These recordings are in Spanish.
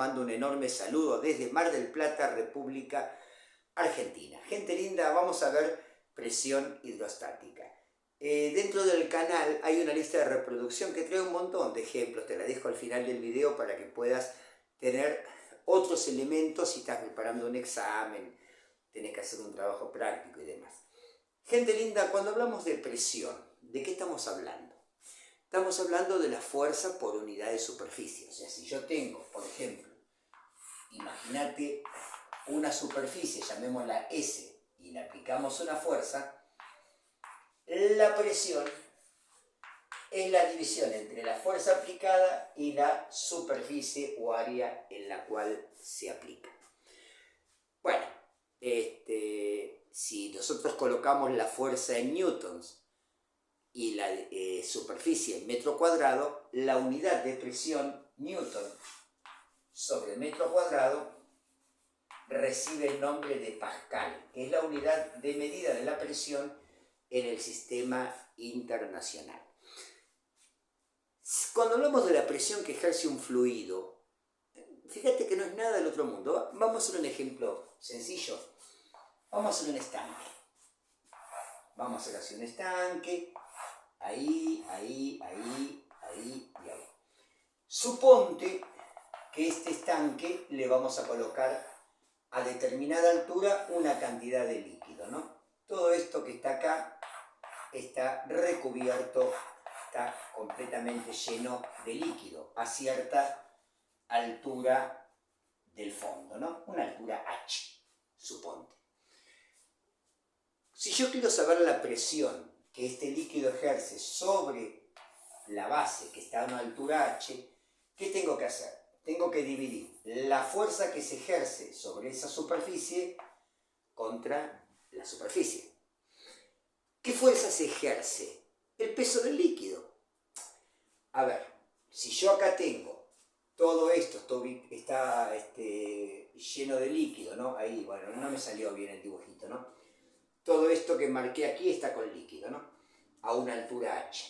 mando un enorme saludo desde Mar del Plata, República Argentina. Gente linda, vamos a ver presión hidrostática. Dentro del canal hay una lista de reproducción que trae un montón de ejemplos, te la dejo al final del video para que puedas tener otros elementos si estás preparando un examen, tenés que hacer un trabajo práctico y demás. Gente linda, cuando hablamos de presión, ¿de qué estamos hablando? Estamos hablando de la fuerza por unidad de superficie. O sea, si yo tengo, por ejemplo, imagínate una superficie, llamémosla S, y le aplicamos una fuerza, la presión es la división entre la fuerza aplicada y la superficie o área en la cual se aplica. Bueno, si nosotros colocamos la fuerza en newtons y la superficie en metro cuadrado, la unidad de presión newton sobre metro cuadrado recibe el nombre de pascal, que es la unidad de medida de la presión en el sistema internacional. Cuando hablamos de la presión que ejerce un fluido, fíjate que no es nada del otro mundo. Vamos a hacer un ejemplo sencillo. Vamos a hacer un estanque. Vamos a hacer así un estanque. Ahí, ahí, ahí, ahí y ahí. Suponte que este estanque le vamos a colocar a determinada altura una cantidad de líquido, ¿no? Todo esto que está acá está recubierto, está completamente lleno de líquido a cierta altura del fondo, ¿no? Una altura H, suponte. Si yo quiero saber la presión que este líquido ejerce sobre la base que está a una altura H, ¿qué tengo que hacer? Tengo que dividir la fuerza que se ejerce sobre esa superficie contra la superficie. ¿Qué fuerza se ejerce? El peso del líquido. A ver, si yo acá tengo todo esto, está lleno de líquido, ¿no? Ahí, bueno, no me salió bien el dibujito, ¿no? Todo esto que marqué aquí está con líquido, ¿no? A una altura H.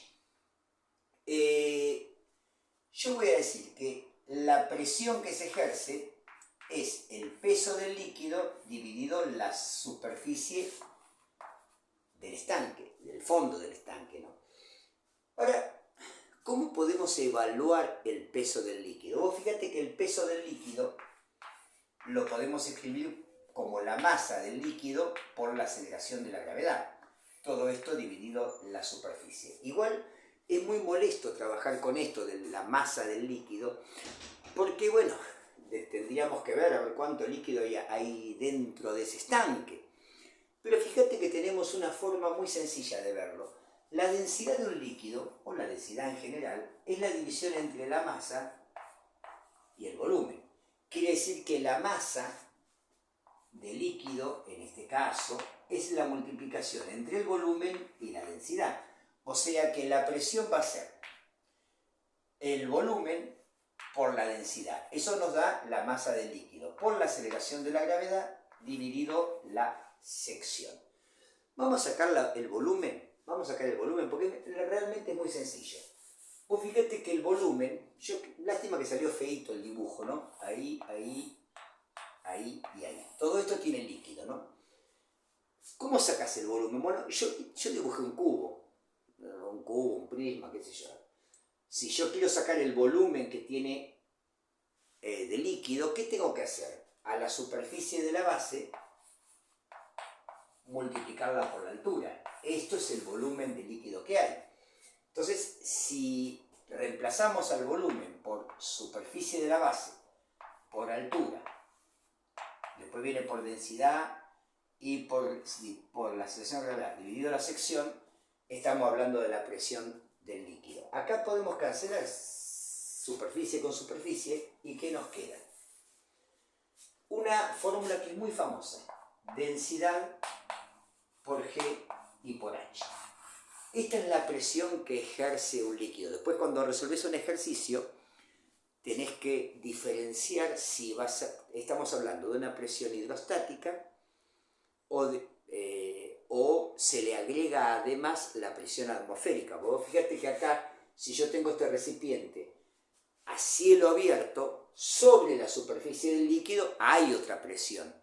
Yo voy a decir que la presión que se ejerce es el peso del líquido dividido la superficie del estanque, del fondo del estanque, ¿no? Ahora, ¿cómo podemos evaluar el peso del líquido? Vos fíjate que el peso del líquido lo podemos escribir como la masa del líquido por la aceleración de la gravedad. Todo esto dividido la superficie. Igual es muy molesto trabajar con esto de la masa del líquido, porque bueno, tendríamos que ver a ver cuánto líquido hay dentro de ese estanque. Pero fíjate que tenemos una forma muy sencilla de verlo. La densidad de un líquido, o la densidad en general, es la división entre la masa y el volumen. Quiere decir que la masa de líquido, en este caso, es la multiplicación entre el volumen y la densidad. O sea que la presión va a ser el volumen por la densidad. Eso nos da la masa del líquido por la aceleración de la gravedad dividido la sección. Vamos a sacar el volumen. Vamos a sacar el volumen porque realmente es muy sencillo. Vos fíjate que el volumen, lástima que salió feíto el dibujo, ¿no? Ahí, ahí, ahí y ahí. Todo esto tiene líquido, ¿no? ¿Cómo sacas el volumen? Bueno, yo dibujé un cubo, un prisma, qué sé yo. Si yo quiero sacar el volumen que tiene de líquido, ¿qué tengo que hacer? A la superficie de la base, multiplicarla por la altura. Esto es el volumen de líquido que hay. Entonces, si reemplazamos al volumen por superficie de la base, por altura, después viene por densidad y por la aceleración de gravedad dividido la sección, estamos hablando de la presión del líquido. Acá podemos cancelar superficie con superficie y ¿qué nos queda? Una fórmula que es muy famosa, densidad por G y por H. Esta es la presión que ejerce un líquido. Después cuando resolvés un ejercicio tenés que diferenciar si estamos hablando de una presión hidrostática o se le agrega además la presión atmosférica. Vos fíjate que acá, si yo tengo este recipiente a cielo abierto, sobre la superficie del líquido hay otra presión,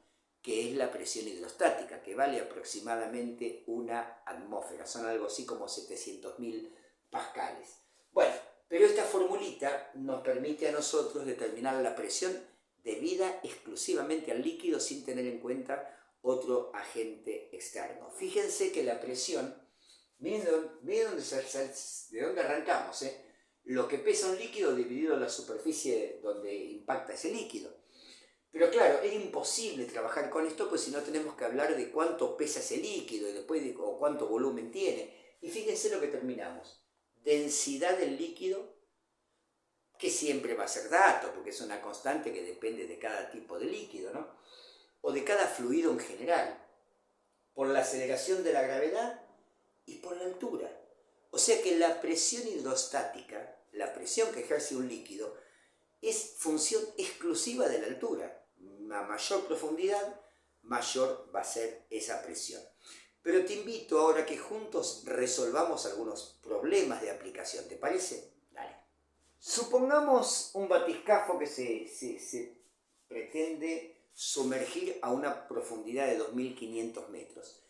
que es la presión hidrostática, que vale aproximadamente una atmósfera, son algo así como 700.000 pascales. Bueno, pero esta formulita nos permite a nosotros determinar la presión debida exclusivamente al líquido sin tener en cuenta otro agente externo. Fíjense que la presión, miren de dónde arrancamos, lo que pesa un líquido dividido la superficie donde impacta ese líquido. Pero claro, es imposible trabajar con esto, pues si no tenemos que hablar de cuánto pesa ese líquido y después o cuánto volumen tiene. Y fíjense lo que terminamos. Densidad del líquido, que siempre va a ser dato, porque es una constante que depende de cada tipo de líquido, ¿no? O de cada fluido en general, por la aceleración de la gravedad y por la altura. O sea que la presión hidrostática, la presión que ejerce un líquido, es función exclusiva de la altura. A mayor profundidad, mayor va a ser esa presión. Pero te invito ahora que juntos resolvamos algunos problemas de aplicación, ¿te parece? Dale. Supongamos un batiscafo que se pretende sumergir a una profundidad de 2.500 metros.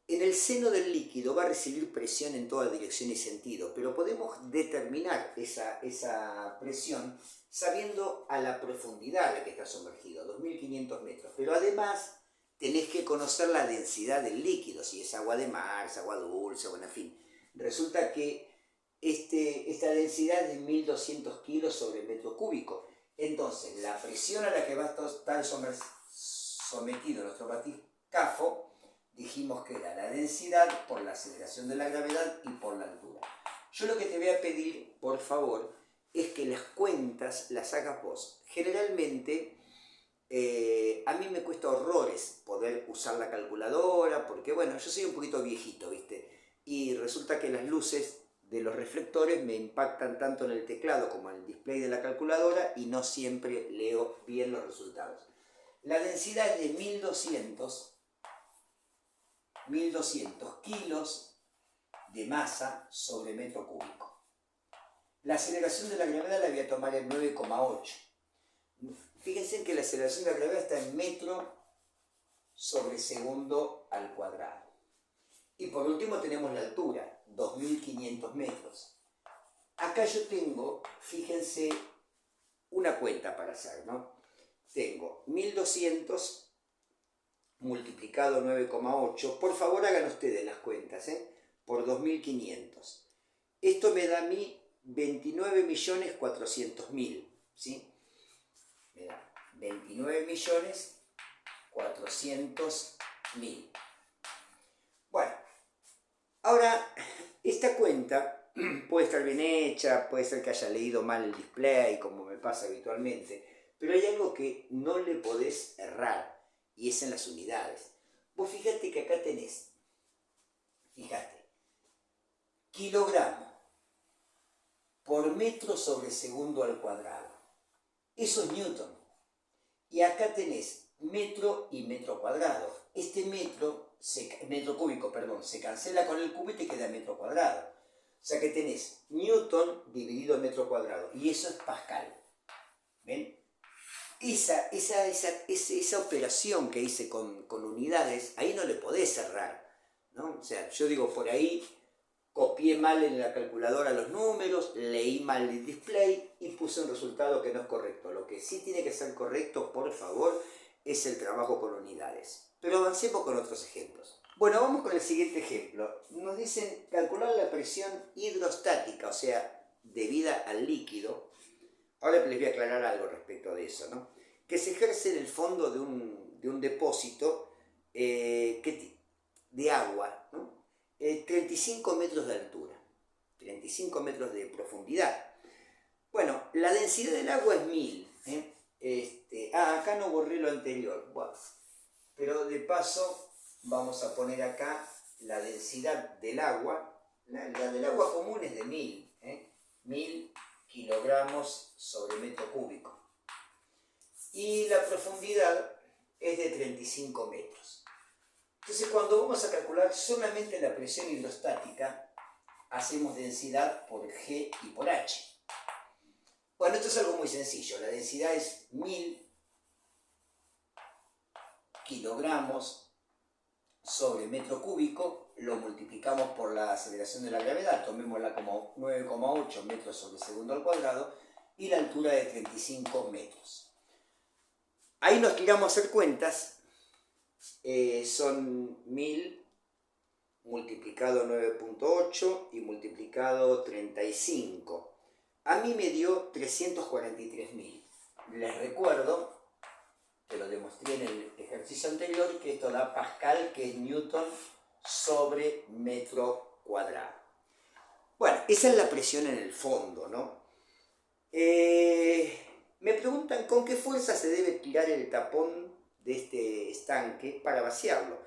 En el seno del líquido va a recibir presión en toda dirección y sentido, pero podemos determinar esa presión sabiendo a la profundidad a la que está sumergido, 2.500 metros. Pero además tenés que conocer la densidad del líquido, si es agua de mar, es agua dulce, bueno, en fin. Resulta que esta densidad es de 1.200 kilos sobre metro cúbico. Entonces, la presión a la que va a estar sometido nuestro batiscafo, dijimos que era la densidad por la aceleración de la gravedad y por la altura. Yo lo que te voy a pedir, por favor, es que las cuentas las hagas vos. Generalmente, a mí me cuesta horrores poder usar la calculadora, porque bueno, yo soy un poquito viejito, ¿viste? Y resulta que las luces de los reflectores me impactan tanto en el teclado como en el display de la calculadora y no siempre leo bien los resultados. La densidad es de 1.200 kilos de masa sobre metro cúbico. La aceleración de la gravedad la voy a tomar en 9,8. Fíjense que la aceleración de la gravedad está en metro sobre segundo al cuadrado. Y por último tenemos la altura, 2.500 metros. Acá yo tengo, fíjense, una cuenta para hacer, ¿no? Tengo 1.200 multiplicado 9,8. Por favor hagan ustedes las cuentas, por 2.500. Esto me da a mí 29.400.000, ¿sí? Me da 29.400.000. Bueno, ahora esta cuenta puede estar bien hecha, puede ser que haya leído mal el display, como me pasa habitualmente, pero hay algo que no le podés errar, y es en las unidades. Vos fíjate que acá tenés, kilogramo por metro sobre segundo al cuadrado. Eso es Newton. Y acá tenés metro y metro cuadrado. Este metro cúbico, se cancela con el cubo y te queda metro cuadrado. O sea que tenés Newton dividido en metro cuadrado. Y eso es Pascal. ¿Ven? Esa operación que hice con unidades, ahí no le podés errar, ¿no? O sea, yo digo, por ahí copié mal en la calculadora los números, leí mal el display y puse un resultado que no es correcto. Lo que sí tiene que ser correcto, por favor, es el trabajo con unidades. Pero avancemos con otros ejemplos. Bueno, vamos con el siguiente ejemplo. Nos dicen calcular la presión hidrostática, o sea, debida al líquido. Ahora les voy a aclarar algo respecto de eso, ¿no? Que se ejerce en el fondo de un depósito de agua, ¿no? 35 metros de altura, 35 metros de profundidad. Bueno, la densidad del agua es 1000. Acá no borré lo anterior. Bueno, pero de paso vamos a poner acá la densidad del agua. La del agua común es de 1000. 1000 kilogramos sobre metro cúbico. Y la profundidad es de 35 metros. Entonces, cuando vamos a calcular solamente la presión hidrostática, hacemos densidad por G y por H. Bueno, esto es algo muy sencillo. La densidad es 1000 kilogramos sobre metro cúbico, lo multiplicamos por la aceleración de la gravedad, tomémosla como 9,8 metros sobre segundo al cuadrado, y la altura de 35 metros. Ahí nos tiramos a hacer cuentas, son 1000 multiplicado 9,8 y multiplicado 35. A mí me dio 343.000. Les recuerdo, te lo demostré en el ejercicio anterior, que esto da Pascal, que es Newton sobre metro cuadrado. Bueno, esa es la presión en el fondo, ¿no? Me preguntan con qué fuerza se debe tirar el tapón de este estanque para vaciarlo.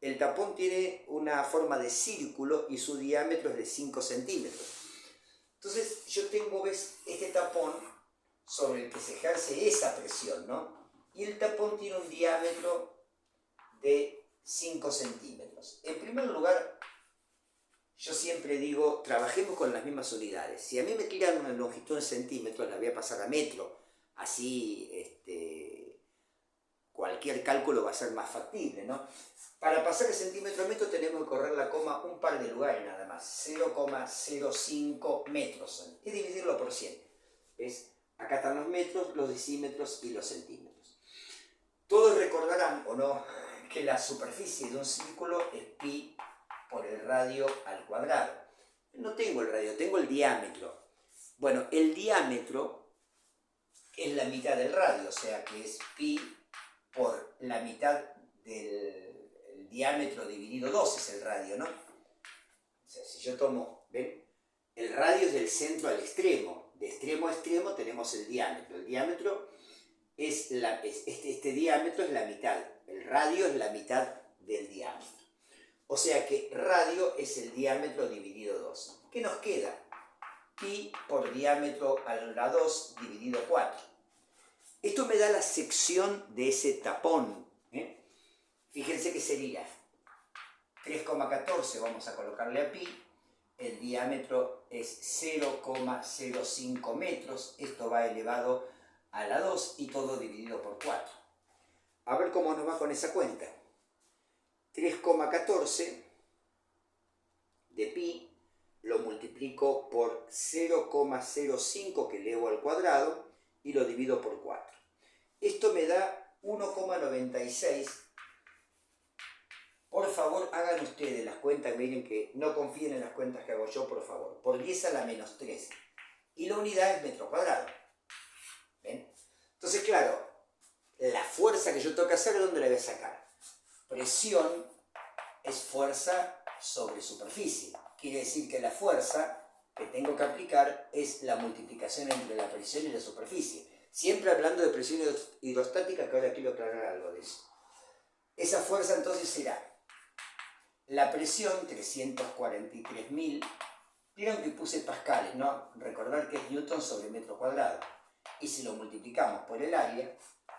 El tapón tiene una forma de círculo y su diámetro es de 5 centímetros. Entonces yo tengo, ¿ves?, este tapón sobre el que se ejerce esa presión, ¿no? Y el tapón tiene un diámetro de 5 centímetros. En primer lugar, yo siempre digo, trabajemos con las mismas unidades. Si a mí me tiran una longitud en centímetros, la voy a pasar a metro. Así cualquier cálculo va a ser más factible, ¿no? Para pasar de centímetro a metro tenemos que correr la coma un par de lugares nada más. 0,05 metros. Es dividirlo por 100. ¿Ves? Acá están los metros, los decímetros y los centímetros. Todos recordarán, o no, que la superficie de un círculo es pi por el radio al cuadrado. No tengo el radio, tengo el diámetro. Bueno, el diámetro es la mitad del radio, o sea que es pi por la mitad del diámetro dividido 2 es el radio, ¿no? O sea, si yo tomo, ¿ven? El radio es del centro al extremo. De extremo a extremo tenemos el diámetro. El diámetro es este diámetro es la mitad. El radio es la mitad del diámetro. O sea que radio es el diámetro dividido 2. ¿Qué nos queda? Pi por diámetro a la 2 dividido 4. Esto me da la sección de ese tapón. Fíjense que sería 3,14, vamos a colocarle a pi. El diámetro es 0,05 metros. Esto va elevado a la 2 y todo dividido por 4. A ver cómo nos va con esa cuenta. 3,14 de pi lo multiplico por 0,05 que elevo al cuadrado y lo divido por 4. Esto me da 1,96. Por favor, hagan ustedes las cuentas, miren que no confíen en las cuentas que hago yo, por favor. Por 10 a la menos 3. Y la unidad es metro cuadrado. ¿Ven? Entonces, claro, la fuerza que yo tengo que hacer, ¿de dónde la voy a sacar? Presión es fuerza sobre superficie. Quiere decir que la fuerza que tengo que aplicar es la multiplicación entre la presión y la superficie. Siempre hablando de presión hidrostática, que ahora quiero aclarar algo de eso. Esa fuerza entonces será la presión, 343.000. Vieron que puse pascales, ¿no? Recordar que es Newton sobre metro cuadrado. Y si lo multiplicamos por el área,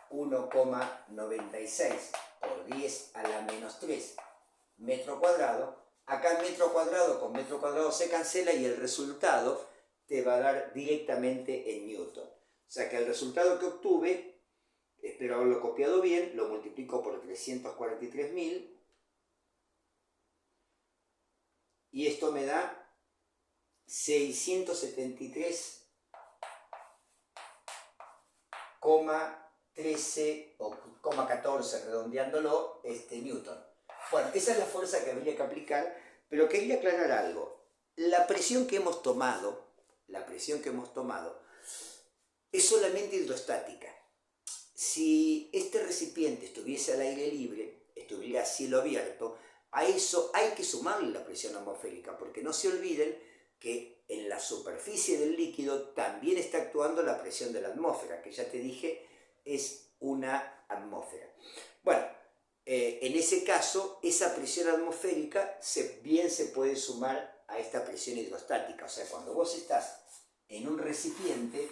1,96 por 10 a la menos 3 metro cuadrado. Acá metro cuadrado con metro cuadrado se cancela y el resultado te va a dar directamente en Newton. O sea que el resultado que obtuve, espero haberlo copiado bien, lo multiplico por 343.000 y esto me da 673,13 o 0,14 redondeándolo Newton. Bueno, esa es la fuerza que habría que aplicar, pero quería aclarar algo. La presión que hemos tomado es solamente hidrostática. Si este recipiente estuviese al aire libre, estuviera a cielo abierto, a eso hay que sumarle la presión atmosférica, porque no se olviden que en la superficie del líquido también está actuando la presión de la atmósfera, que ya te dije es una atmósfera. Bueno, en ese caso, esa presión atmosférica bien se puede sumar a esta presión hidrostática. O sea, cuando vos estás en un recipiente,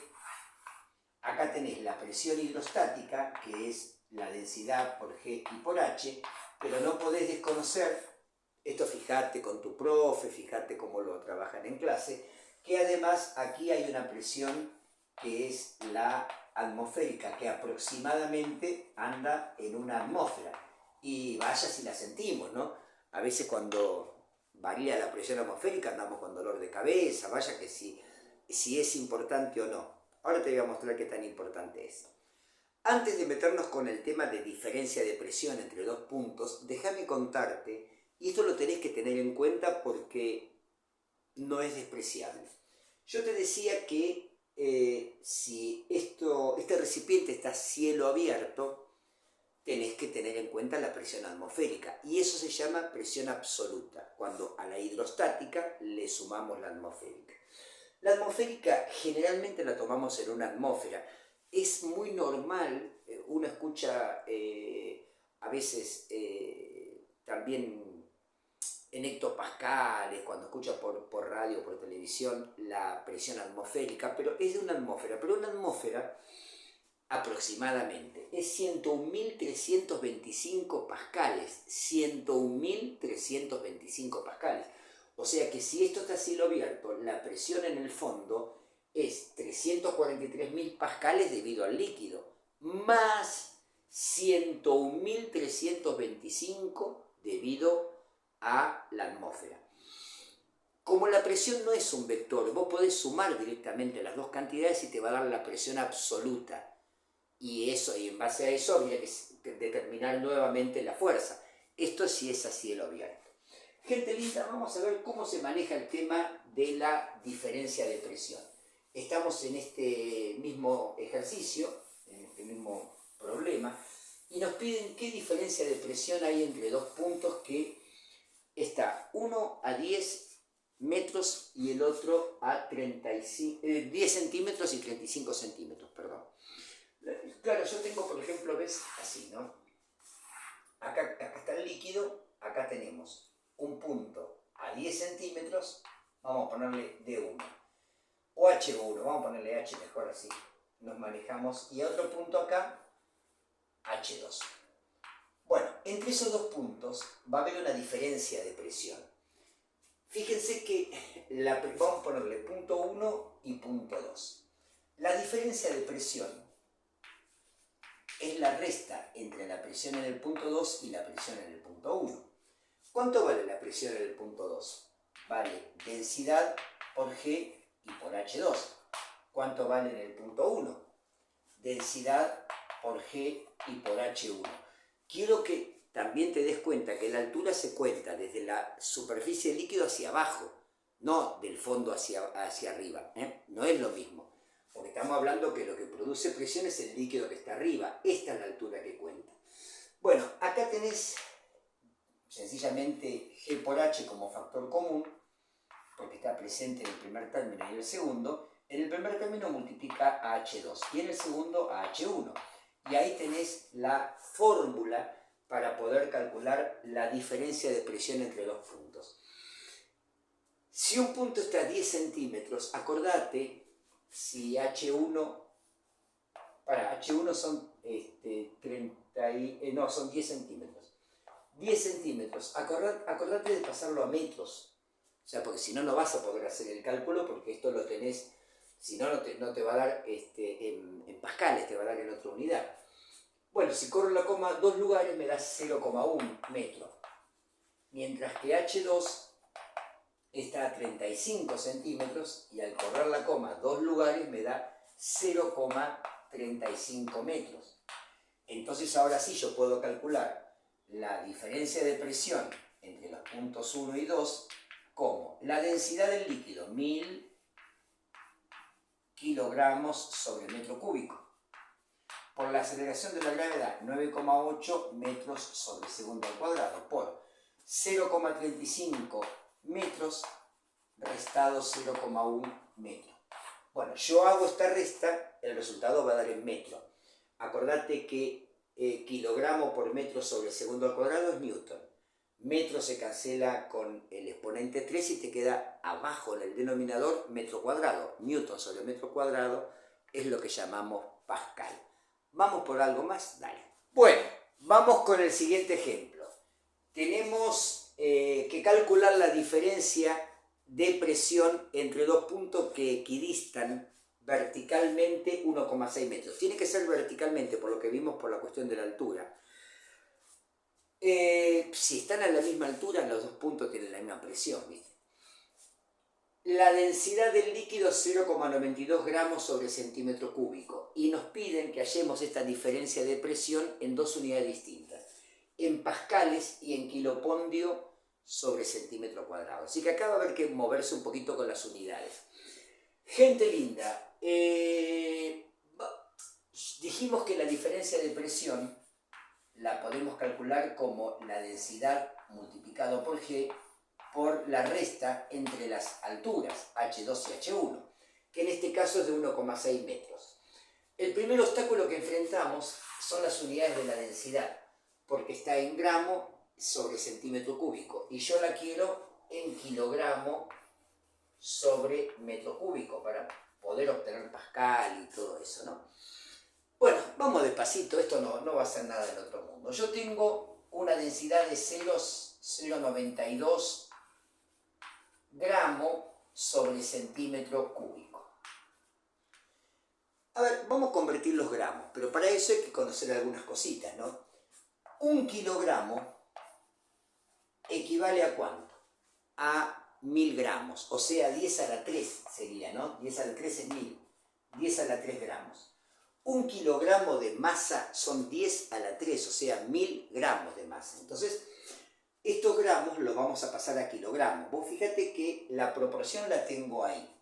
acá tenés la presión hidrostática, que es la densidad por G y por H, pero no podés desconocer, esto fíjate con tu profe, fíjate cómo lo trabajan en clase, que además aquí hay una presión que es la atmosférica, que aproximadamente anda en una atmósfera. Y vaya si la sentimos, ¿no? A veces cuando varía la presión atmosférica andamos con dolor de cabeza, vaya que si es importante o no. Ahora te voy a mostrar qué tan importante es. Antes de meternos con el tema de diferencia de presión entre dos puntos, déjame contarte, y esto lo tenés que tener en cuenta porque no es despreciable. Yo te decía que si este recipiente está a cielo abierto, tenés que tener en cuenta la presión atmosférica, y eso se llama presión absoluta, cuando a la hidrostática le sumamos la atmosférica. La atmosférica generalmente la tomamos en una atmósfera. Es muy normal, uno escucha a veces también en hectopascales, cuando escucha por radio o por televisión la presión atmosférica, pero es de una atmósfera, pero una atmósfera aproximadamente es 101.325 pascales, 101.325 pascales. O sea que si esto está a cielo abierto, la presión en el fondo es 343.000 pascales debido al líquido, más 101.325 debido a la atmósfera. Como la presión no es un vector, vos podés sumar directamente las dos cantidades y te va a dar la presión absoluta. Y en base a eso habría que determinar nuevamente la fuerza. Esto sí es a cielo abierto. Gente linda, vamos a ver cómo se maneja el tema de la diferencia de presión. Estamos en este mismo ejercicio, en este mismo problema, y nos piden qué diferencia de presión hay entre dos puntos que está uno a 10 metros y el otro a 10 centímetros y 35 centímetros, perdón. Claro, yo tengo, por ejemplo, ves así, ¿no? Acá está el líquido, acá tenemos un punto a 10 centímetros, vamos a ponerle D1, o H1, vamos a ponerle H mejor así, nos manejamos, y a otro punto acá, H2. Bueno, entre esos dos puntos va a haber una diferencia de presión. Fíjense que vamos a ponerle punto 1 y punto 2. La diferencia de presión es la resta entre la presión en el punto 2 y la presión en el punto 1. ¿Cuánto vale la presión en el punto 2? Vale densidad por G y por H2. ¿Cuánto vale en el punto 1? Densidad por G y por H1. Quiero que también te des cuenta que la altura se cuenta desde la superficie del líquido hacia abajo, no del fondo hacia arriba, ¿eh? No es lo mismo. Porque estamos hablando que lo que produce presión es el líquido que está arriba. Esta es la altura que cuenta. Bueno, acá tenés sencillamente G por H como factor común, porque está presente en el primer término y el segundo. En el primer término multiplica a H2 y en el segundo a H1. Y ahí tenés la fórmula para poder calcular la diferencia de presión entre dos puntos. Si un punto está a 10 centímetros, acordate, si H1 son son 10 centímetros. 10 centímetros, acordate de pasarlo a metros. O sea, porque si no, no vas a poder hacer el cálculo, porque esto lo tenés, si no, no te va a dar en pascales, te va a dar en otra unidad. Bueno, si corro la coma 2 lugares me da 0,1 metro. Mientras que H2 está a 35 centímetros y al correr la coma 2 lugares me da 0,35 metros. Entonces ahora sí yo puedo calcular la diferencia de presión entre los puntos 1 y 2 como la densidad del líquido, 1000 kilogramos sobre metro cúbico, por la aceleración de la gravedad, 9,8 metros sobre segundo al cuadrado, por 0,35 metros restado 0,1 metro. Bueno, yo hago esta resta, el resultado va a dar en metro. Acordate que kilogramo por metro sobre segundo al cuadrado es newton. Metro se cancela con el exponente 3 y te queda abajo en el denominador metro cuadrado. Newton sobre metro cuadrado es lo que llamamos pascal. ¿Vamos por algo más? Dale. Bueno, vamos con el siguiente ejemplo. Tenemos que calcular la diferencia de presión entre dos puntos que equidistan verticalmente 1,6 metros. Tiene que ser verticalmente, por lo que vimos por la cuestión de la altura. Si están a la misma altura, los dos puntos tienen la misma presión, ¿viste? La densidad del líquido es 0,92 gramos sobre centímetro cúbico y nos piden que hallemos esta diferencia de presión en dos unidades distintas, en pascales y en kilopondio sobre centímetro cuadrado. Así que acá va a haber que moverse un poquito con las unidades. Gente linda, dijimos que la diferencia de presión la podemos calcular como la densidad multiplicado por G por la resta entre las alturas H2 y H1, que en este caso es de 1,6 metros. El primer obstáculo que enfrentamos son las unidades de la densidad, porque está en gramo sobre centímetro cúbico, y yo la quiero en kilogramo sobre metro cúbico, para poder obtener Pascal y todo eso, ¿no? Bueno, vamos despacito, esto no va a ser nada del otro mundo. Yo tengo una densidad de 0,92 gramo sobre centímetro cúbico. A ver, vamos a convertir los gramos, pero para eso hay que conocer algunas cositas, ¿no? 1 kilogramo equivale a ¿cuánto? A 1000 gramos, o sea, 10 a la 3 sería, ¿no? 10 a la 3 es 1000, 10 a la 3 gramos. 1 kilogramo de masa son 10 a la 3, o sea, 1000 gramos de masa. Entonces, estos gramos los vamos a pasar a kilogramos. Vos fíjate que la proporción la tengo ahí.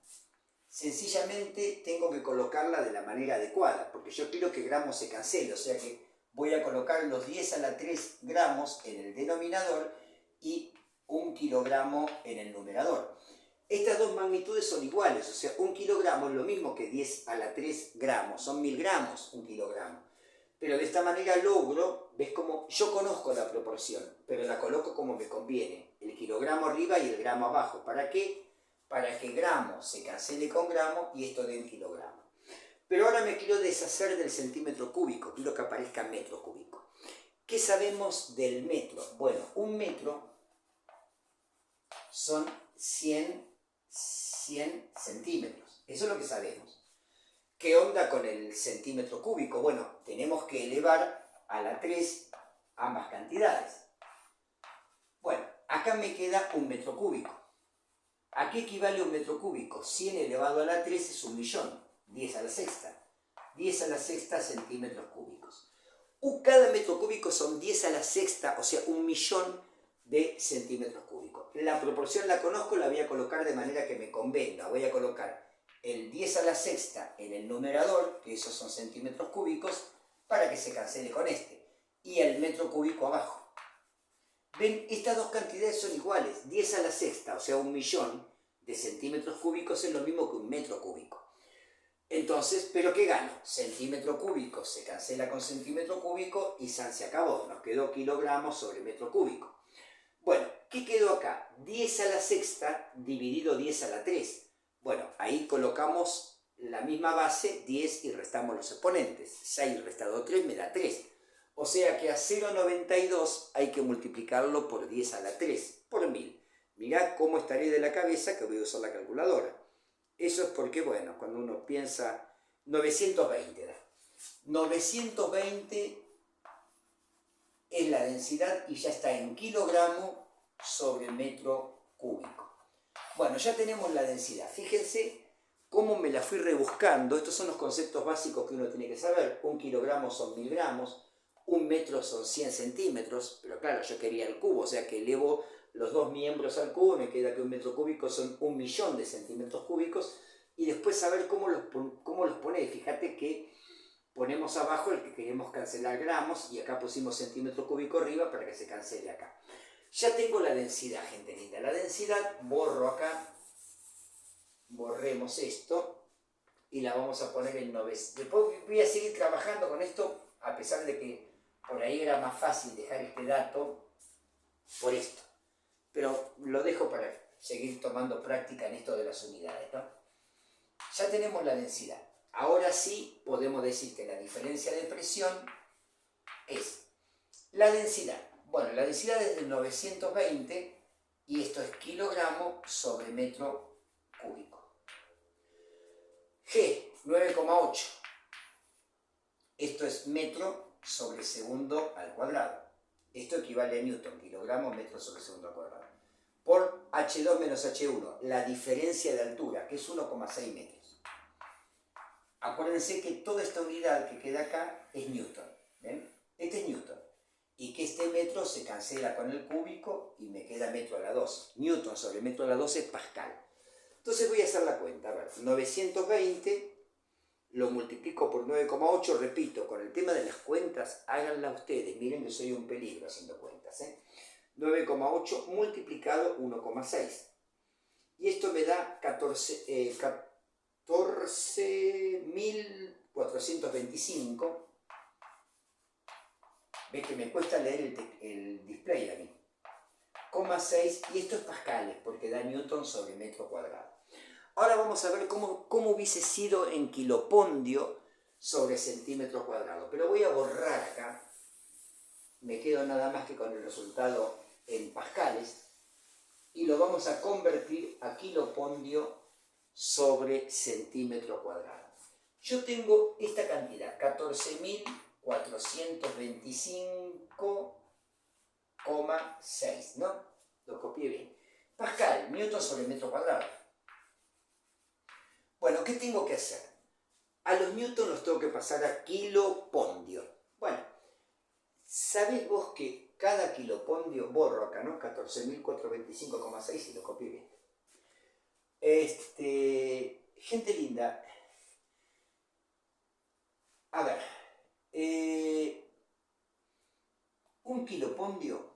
Sencillamente tengo que colocarla de la manera adecuada, porque yo quiero que gramos se cancele, o sea que voy a colocar los 10 a la 3 gramos en el denominador y 1 kilogramo en el numerador. Estas dos magnitudes son iguales, o sea, 1 kilogramo es lo mismo que 10 a la 3 gramos, son 1000 gramos 1 kilogramo. Pero de esta manera logro, ves como yo conozco la proporción, pero la coloco como me conviene, el kilogramo arriba y el gramo abajo. ¿Para qué? Para que gramo se cancele con gramo y esto dé en kilogramo. Pero ahora me quiero deshacer del centímetro cúbico, quiero que aparezca metro cúbico. ¿Qué sabemos del metro? Bueno, un metro son 100 centímetros, eso es lo que sabemos. ¿Qué onda con el centímetro cúbico? Bueno, tenemos que elevar a la 3 ambas cantidades. Bueno, acá me queda un metro cúbico. ¿A qué equivale un metro cúbico? 100 elevado a la 3 es 1.000.000, 10 a la sexta. 10 a la sexta centímetros cúbicos. Cada metro cúbico son 10 a la sexta, o sea, 1.000.000 de centímetros cúbicos. La proporción la conozco, la voy a colocar de manera que me convenga. Voy a colocar el 10 a la sexta en el numerador, que esos son centímetros cúbicos, para que se cancele con este, y el metro cúbico abajo. Ven, estas dos cantidades son iguales. 10 a la sexta, o sea, 1.000.000 de centímetros cúbicos es lo mismo que un metro cúbico. Entonces, ¿pero qué gano? Centímetro cúbico se cancela con centímetro cúbico y se acabó. Nos quedó kilogramos sobre metro cúbico. Bueno, ¿qué quedó acá? 10 a la sexta dividido 10 a la 3. Bueno, ahí colocamos la misma base, 10, y restamos los exponentes. 6 restado 3 me da 3. O sea que a 0,92 hay que multiplicarlo por 10 a la 3, por 1000. Mirá cómo estaré de la cabeza que voy a usar la calculadora. Eso es porque, bueno, cuando uno piensa, 920 da. 920 es la densidad y ya está en kilogramo sobre metro cúbico. Bueno, ya tenemos la densidad. Fíjense cómo me la fui rebuscando. Estos son los conceptos básicos que uno tiene que saber. 1 kilogramo son 1000 gramos. 1 metro son 100 centímetros. Pero claro, yo quería el cubo, o sea que elevo los dos miembros al cubo. Me queda que 1 metro cúbico son 1.000.000 de centímetros cúbicos. Y después saber cómo los poner. Fíjate que ponemos abajo el que queremos cancelar gramos. Y acá pusimos centímetro cúbico arriba para que se cancele acá. Ya tengo la densidad, gente linda. La densidad, borro acá, borremos esto y la vamos a poner en 900. Después voy a seguir trabajando con esto, a pesar de que por ahí era más fácil dejar este dato por esto. Pero lo dejo para seguir tomando práctica en esto de las unidades, ¿no? Ya tenemos la densidad. Ahora sí podemos decir que la diferencia de presión es la densidad. Bueno, la densidad es de 920 y esto es kilogramo sobre metro cúbico. G, 9,8. Esto es metro sobre segundo al cuadrado. Esto equivale a newton, kilogramos, metro sobre segundo al cuadrado. Por H2 menos H1, la diferencia de altura, que es 1,6 metros. Acuérdense que toda esta unidad que queda acá es newton. ¿Ven? Este es newton. Y que este metro se cancela con el cúbico y me queda metro a la 2. Newton sobre metro a la 2 es pascal. Entonces voy a hacer la cuenta. A ver, 920 lo multiplico por 9,8. Repito, con el tema de las cuentas, háganla ustedes. Miren que soy un peligro haciendo cuentas. 9,8 multiplicado 1,6. Y esto me da 14.425. Ves que me cuesta leer el display a mí. 6, y esto es pascales, porque da newton sobre metro cuadrado. Ahora vamos a ver cómo hubiese sido en kilopondio sobre centímetro cuadrado. Pero voy a borrar acá. Me quedo nada más que con el resultado en pascales. Y lo vamos a convertir a kilopondio sobre centímetro cuadrado. Yo tengo esta cantidad, 14.425,6, ¿no? Lo copié bien. Pascal, newton sobre metro cuadrado. Bueno, ¿qué tengo que hacer? A los newton los tengo que pasar a kilopondio. Bueno, ¿sabés vos que cada kilopondio, borro acá, ¿no? 14.425,6 y lo copié bien. Gente linda, a ver, un kilopondio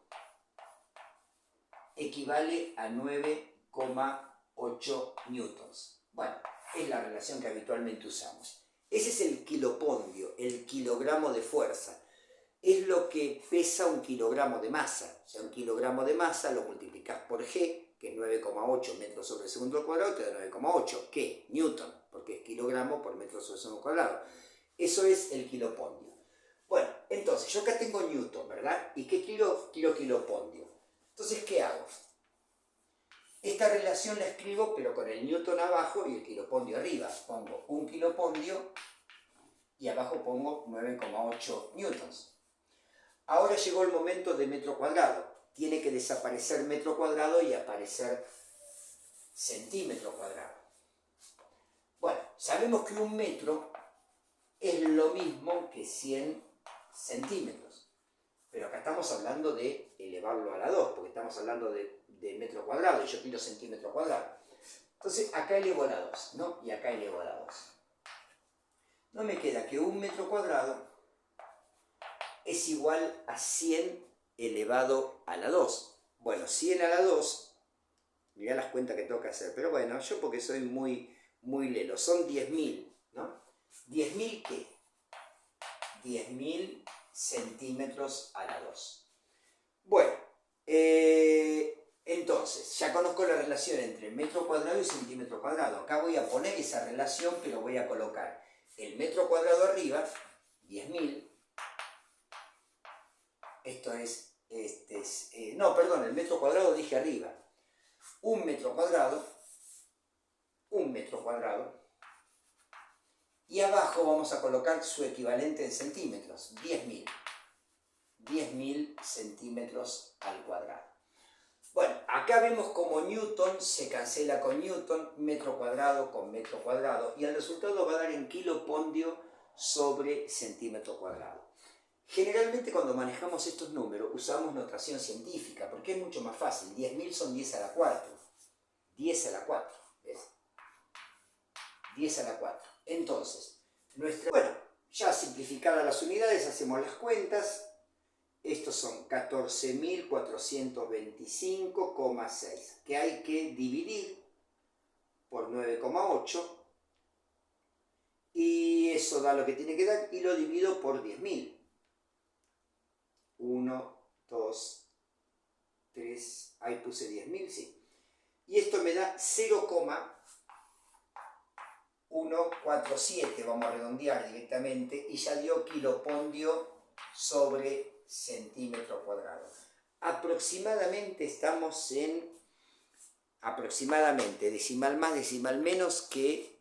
equivale a 9,8 newtons. Bueno, es la relación que habitualmente usamos. Ese es el kilopondio, el kilogramo de fuerza. Es lo que pesa un kilogramo de masa. O sea, un kilogramo de masa lo multiplicas por G, que es 9,8 metros sobre segundo al cuadrado, te da 9,8. ¿Qué? Newton, porque es kilogramo por metro sobre segundo al cuadrado. Eso es el kilopondio. Bueno, entonces, yo acá tengo newton, ¿verdad? ¿Y qué quiero kilopondio? Entonces, ¿qué hago? Esta relación la escribo, pero con el newton abajo y el kilopondio arriba. Pongo un kilopondio y abajo pongo 9,8 newtons. Ahora llegó el momento de metro cuadrado. Tiene que desaparecer metro cuadrado y aparecer centímetro cuadrado. Bueno, sabemos que un metro es lo mismo que 100 centímetros. Pero acá estamos hablando de elevarlo a la 2, porque estamos hablando de metro cuadrado y yo quiero centímetro cuadrado. Entonces acá elevo a la 2, ¿no? Y acá elevo a la 2. No me queda que un metro cuadrado es igual a 100 elevado a la 2. Bueno, 100 a la 2, mirá las cuentas que tengo que hacer, pero bueno, yo porque soy muy lelo, son 10.000, ¿no? ¿10.000 qué? 10.000 centímetros a la 2. Bueno, entonces, ya conozco la relación entre metro cuadrado y centímetro cuadrado. Acá voy a poner esa relación, pero voy a colocar el metro cuadrado arriba, 10.000. Esto es, no, perdón, el metro cuadrado dije arriba. Un metro cuadrado, y abajo vamos a colocar su equivalente en centímetros, 10.000. 10.000 centímetros al cuadrado. Bueno, acá vemos como newton se cancela con newton, metro cuadrado con metro cuadrado, y el resultado va a dar en kilopondio sobre centímetro cuadrado. Generalmente cuando manejamos estos números usamos notación científica, porque es mucho más fácil. 10.000 son 10 a la 4. 10 a la 4, ¿ves? 10 a la 4. Entonces, bueno, ya simplificadas las unidades, hacemos las cuentas. Estos son 14.425,6, que hay que dividir por 9,8. Y eso da lo que tiene que dar, y lo divido por 10.000. 1, 2, 3, ahí puse 10.000, sí. Y esto me da 0,147, vamos a redondear directamente, y ya dio kilopondio sobre centímetro cuadrado. Aproximadamente estamos en, decimal más, decimal menos que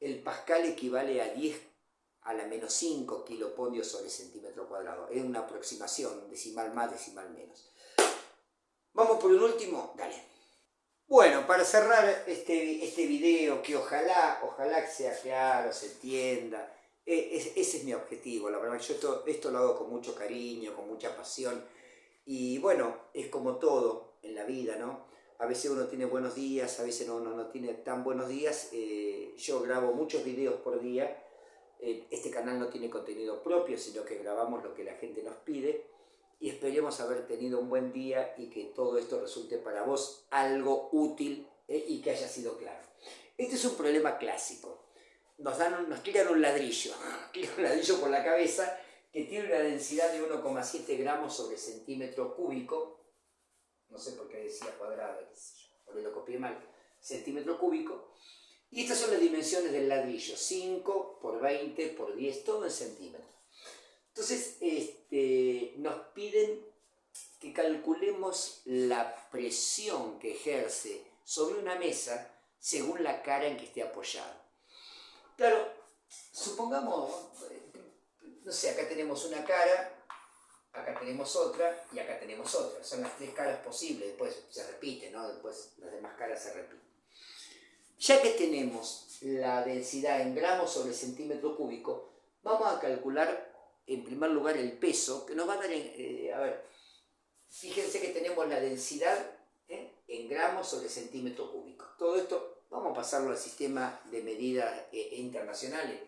el pascal equivale a 10 a la menos 5 kilopondios sobre centímetro cuadrado. Es una aproximación, decimal más, decimal menos. Vamos por un último, dale. Bueno, para cerrar este video, que ojalá sea claro, se entienda, ese es mi objetivo. La verdad, yo esto lo hago con mucho cariño, con mucha pasión, y bueno, es como todo en la vida, ¿no? A veces uno tiene buenos días, a veces uno no tiene tan buenos días. Yo grabo muchos videos por día. Este canal no tiene contenido propio, sino que grabamos lo que la gente nos pide, y esperemos haber tenido un buen día y que todo esto resulte para vos algo útil y que haya sido claro. Este es un problema clásico. Nos tiran un ladrillo por la cabeza que tiene una densidad de 1,7 gramos sobre centímetro cúbico. No sé por qué decía cuadrado, por lo copié mal, centímetro cúbico. Y estas son las dimensiones del ladrillo, 5 por 20 por 10, todo en centímetros. Entonces nos piden que calculemos la presión que ejerce sobre una mesa según la cara en que esté apoyado. Claro, supongamos, no sé, acá tenemos una cara, acá tenemos otra y acá tenemos otra. Son las tres caras posibles, después se repite, ¿no? Después las demás caras se repiten. Ya que tenemos la densidad en gramos sobre centímetro cúbico, vamos a calcular en primer lugar el peso, que nos va a dar, a ver, fíjense que tenemos la densidad en gramos sobre centímetro cúbico. Todo esto vamos a pasarlo al sistema de medidas internacionales,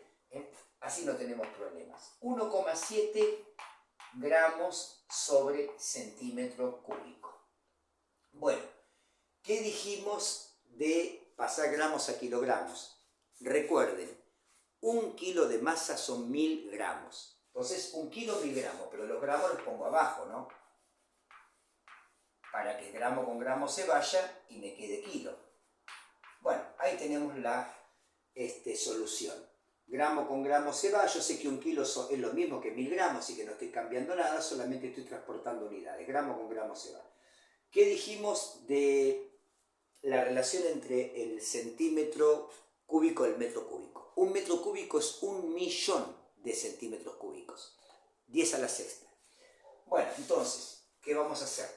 así no tenemos problemas. 1,7 gramos sobre centímetro cúbico. Bueno, ¿qué dijimos de pasar gramos a kilogramos? Recuerden, 1 kilo de masa son 1000 gramos. Entonces, 1 kilo 1000 gramos, pero los gramos los pongo abajo, ¿no? Para que gramo con gramo se vaya y me quede kilo. Bueno, ahí tenemos la solución. Gramo con gramo se va. Yo sé que 1 kilo es lo mismo que 1000 gramos, así que no estoy cambiando nada, solamente estoy transportando unidades. Gramo con gramo se va. ¿Qué dijimos de la relación entre el centímetro cúbico y el metro cúbico? Un metro cúbico es 1.000.000 de centímetros cúbicos. 10 a la sexta. Bueno, entonces, ¿qué vamos a hacer?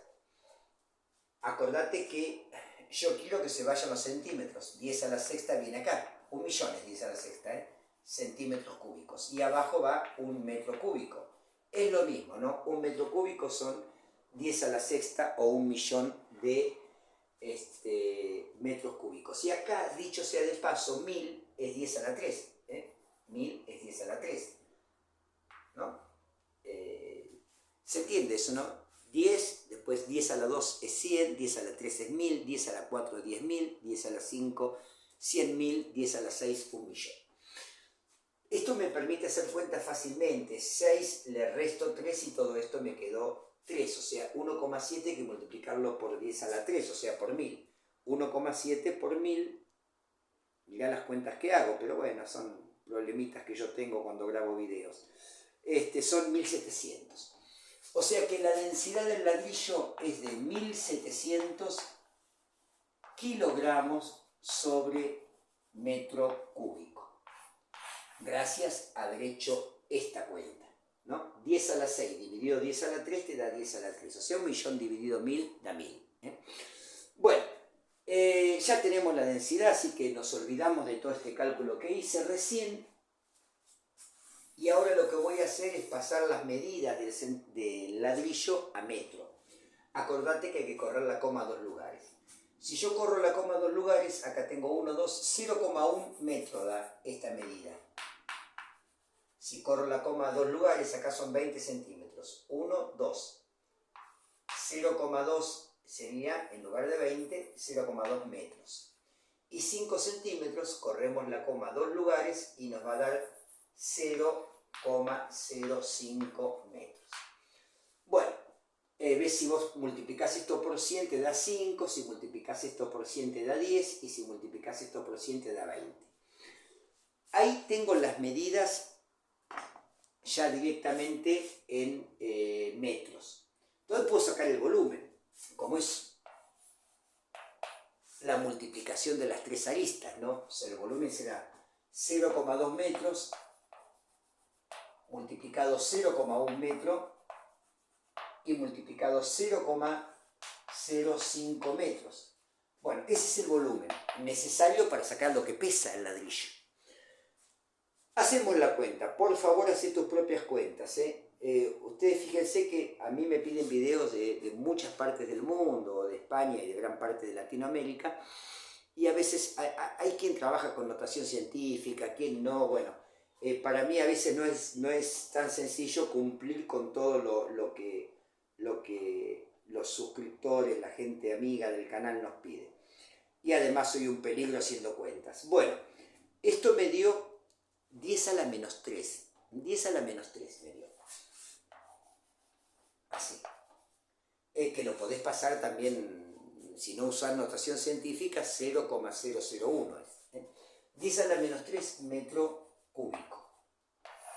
Acordate que yo quiero que se vayan los centímetros. 10 a la sexta viene acá. 1.000.000 es 10 a la sexta, centímetros cúbicos. Y abajo va 1 metro cúbico. Es lo mismo, ¿no? 1 metro cúbico son 10 a la sexta o 1.000.000 de metros cúbicos. Y acá, dicho sea de paso, 1000 es 10 a la 3. 1000 es 10 a la 3. ¿No? ¿Se entiende eso, no? 10, después 10 a la 2 es 100, 10 a la 3 es 1000, 10 a la 4 es 10.000, 10 a la 5 100.000, 10 a la 6 1.000.000. Esto me permite hacer cuentas fácilmente. 6 le resto 3 y todo esto me quedó 3, o sea, 1,7 hay que multiplicarlo por 10 a la 3, o sea, por 1000. 1,7 por 1000, mirá las cuentas que hago, pero bueno, son problemitas que yo tengo cuando grabo videos. Son 1700. O sea que la densidad del ladrillo es de 1700 kilogramos sobre metro cúbico. Gracias a haber hecho esta cuenta, ¿no? 10 a la 6 dividido 10 a la 3 te da 10 a la 3. O sea, 1.000.000 dividido 1000 da 1000. Bueno, ya tenemos la densidad, así que nos olvidamos de todo este cálculo que hice recién. Y ahora lo que voy a hacer es pasar las medidas del ladrillo a metro. Acordate que hay que correr la coma a 2 lugares. Si yo corro la coma a 2 lugares, acá tengo 1, 2, 0,1 metro da esta medida. Si corro la coma a 2 lugares, acá son 20 centímetros. 1, 2. 0,2 sería, en lugar de 20, 0,2 metros. Y 5 centímetros, corremos la coma a 2 lugares y nos va a dar 0,05 metros. Bueno, ves, si vos multiplicás esto por 100 te da 5, si multiplicás esto por 100 te da 10 y si multiplicás esto por 100 te da 20. Ahí tengo las medidas ya directamente en metros. Entonces puedo sacar el volumen, como es la multiplicación de las tres aristas, ¿no? O sea, el volumen será 0,2 metros multiplicado 0,1 metro y multiplicado 0,05 metros. Bueno, ese es el volumen necesario para sacar lo que pesa el ladrillo. Hacemos la cuenta. Por favor, haz tus propias cuentas. Ustedes fíjense que a mí me piden videos de muchas partes del mundo, de España y de gran parte de Latinoamérica, y a veces hay quien trabaja con notación científica, quien no. Bueno, para mí a veces no es tan sencillo cumplir con todo lo que los suscriptores, la gente amiga del canal nos pide. Y además soy un peligro haciendo cuentas. Bueno, esto me dio 10 a la menos 3. 10 a la menos 3 me dio. Así. Que lo podés pasar también, si no usar notación científica, 0,001 es. 10 a la menos 3 metro cúbico.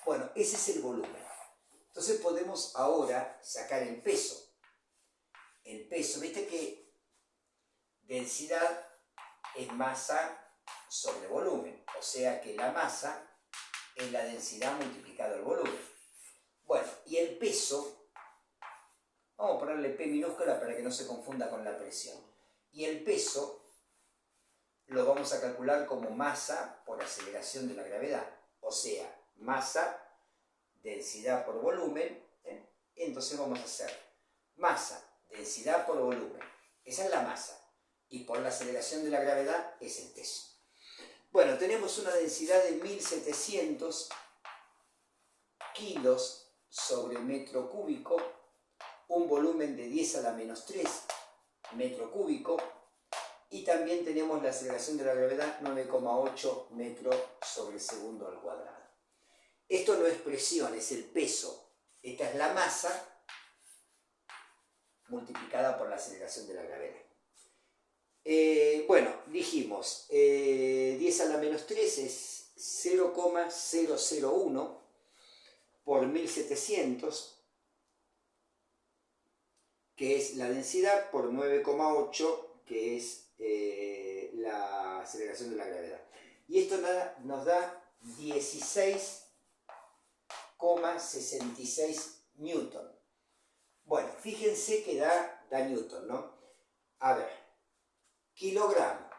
Bueno, ese es el volumen. Entonces podemos ahora sacar el peso. El peso, viste que densidad es masa sobre volumen. O sea que la masa es la densidad multiplicado el volumen. Bueno, y el peso, vamos a ponerle P minúscula para que no se confunda con la presión. Y el peso lo vamos a calcular como masa por aceleración de la gravedad. O sea, masa, densidad por volumen. Entonces vamos a hacer masa, densidad por volumen. Esa es la masa. Y por la aceleración de la gravedad es el peso. Bueno, tenemos una densidad de 1700 kilos sobre metro cúbico, un volumen de 10 a la menos 3 metro cúbico, y también tenemos la aceleración de la gravedad 9,8 metros sobre segundo al cuadrado. Esto no es presión, es el peso. Esta es la masa multiplicada por la aceleración de la gravedad. Bueno, dijimos 10 a la menos 3 es 0,001 por 1700, que es la densidad, por 9,8, que es la aceleración de la gravedad. Y esto nos da 16,66 newton. Bueno, fíjense que da newton, ¿no? A ver. Kilogramo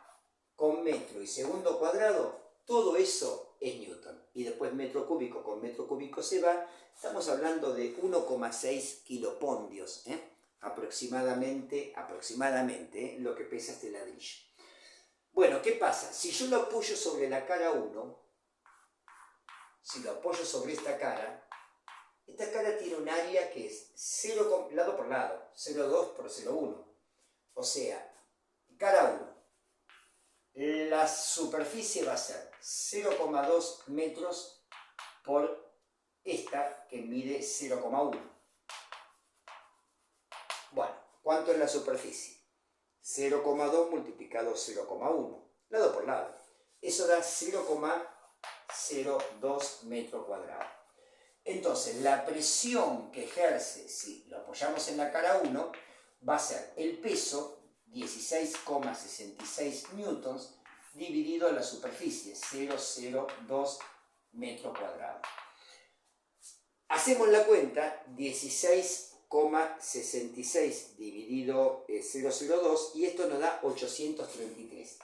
con metro y segundo cuadrado, todo eso es newton. Y después metro cúbico con metro cúbico se va. Estamos hablando de 1,6 kilopondios, aproximadamente lo que pesa este ladrillo. Bueno, ¿qué pasa? Si yo lo apoyo sobre la cara 1, si lo apoyo sobre esta cara tiene un área que es 0, lado por lado, 0,2 por 0,1. O sea, cara 1, la superficie va a ser 0,2 metros por esta que mide 0,1. Bueno, ¿cuánto es la superficie? 0,2 multiplicado 0,1, lado por lado. Eso da 0,02 metros cuadrados. Entonces, la presión que ejerce, si lo apoyamos en la cara 1, va a ser el peso 16,66 newtons dividido en la superficie, 0,02 metros cuadrados. Hacemos la cuenta, 16,66 dividido 0,02, y esto nos da 833.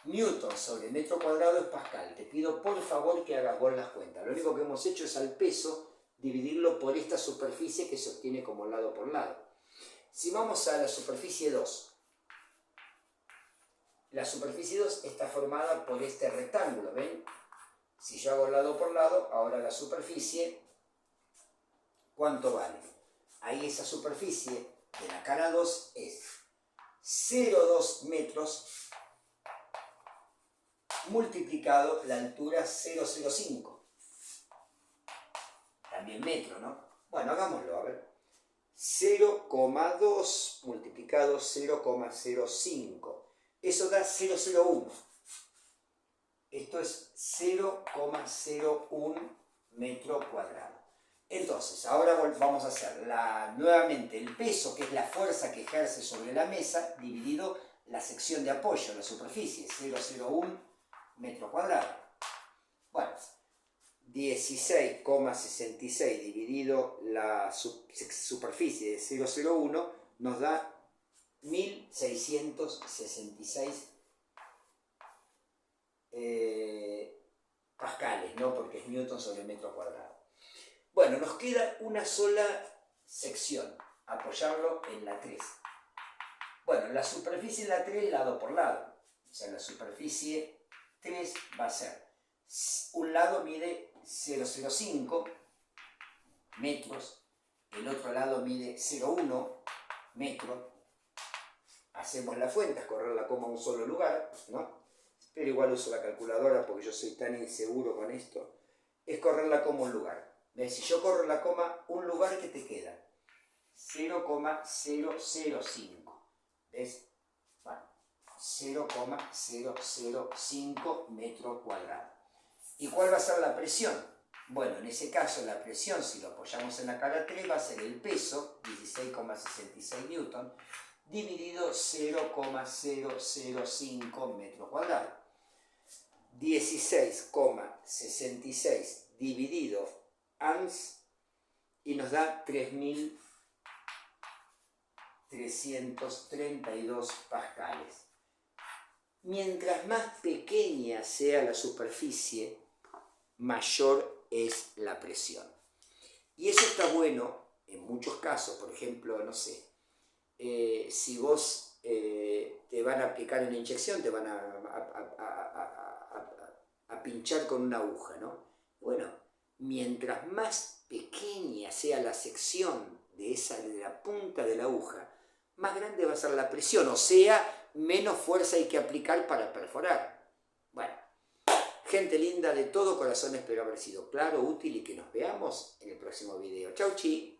Newton sobre metro cuadrado es pascal. Te pido por favor que hagas vos las cuentas. Lo único que hemos hecho es al peso dividirlo por esta superficie que se obtiene como lado por lado. Si vamos a la superficie 2, la superficie 2 está formada por este rectángulo, ¿ven? Si yo hago lado por lado, ahora la superficie, ¿cuánto vale? Ahí esa superficie de la cara 2 es 0,2 metros multiplicado la altura 0,05. También metro, ¿no? Bueno, hagámoslo, a ver. 0,2 multiplicado 0,05. Eso da 0,01. Esto es 0,01 metro cuadrado. Entonces, ahora vamos a hacer nuevamente el peso, que es la fuerza que ejerce sobre la mesa, dividido la sección de apoyo, la superficie, 0,01 metros cuadrados. Bueno, 16,66 dividido la superficie de 0,01 nos da 1666 pascales, ¿no? Porque es newton sobre metro cuadrado. Bueno, nos queda una sola sección, apoyarlo en la 3. Bueno, la superficie en la 3 lado por lado. O sea, la superficie 3 va a ser, un lado mide 0,05 metros, el otro lado mide 0,1 metros. Hacemos la fuente, correr la coma a un solo lugar, ¿no? Pero igual uso la calculadora porque yo soy tan inseguro con esto. Es correr la coma a un lugar. ¿Ves? Si yo corro la coma un lugar, ¿qué te queda? 0,005. ¿Ves? Bueno, 0,005 metros cuadrados. ¿Y cuál va a ser la presión? Bueno, en ese caso la presión, si lo apoyamos en la cara 3, va a ser el peso, 16,66 newton, dividido 0,005 metros cuadrados. 16,66 dividido ans y nos da 3.332 pascales. Mientras más pequeña sea la superficie, mayor es la presión. Y eso está bueno en muchos casos. Por ejemplo, no sé, si vos te van a aplicar una inyección, te van a pinchar con una aguja, ¿no? Bueno, mientras más pequeña sea la sección de la punta de la aguja, más grande va a ser la presión, o sea, menos fuerza hay que aplicar para perforar. Bueno, gente linda, de todo corazón espero haber sido claro, útil y que nos veamos en el próximo video. Chau, chi.